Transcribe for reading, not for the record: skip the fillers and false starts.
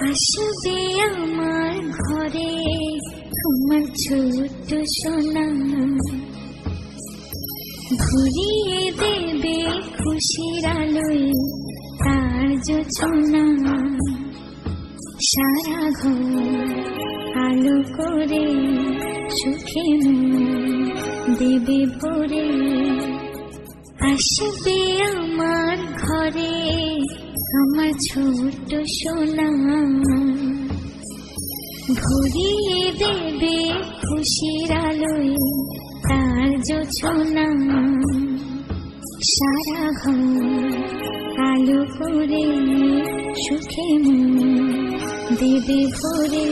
আসবে আমার ঘরে তোমার ছোট্ট সোনা, ভরিয়ে দেবে খুশির আলোয় তার জোছনা। সারা ঘর আলো করে সুখে দেবে ভরে। আসবে আমার ঘরে আমার ছোট্ট সোনা, ভরিয়ে দেবে খুশির আলোয় তার জোছনা। সারা ঘর আলো করে সুখে দেবে ভরে।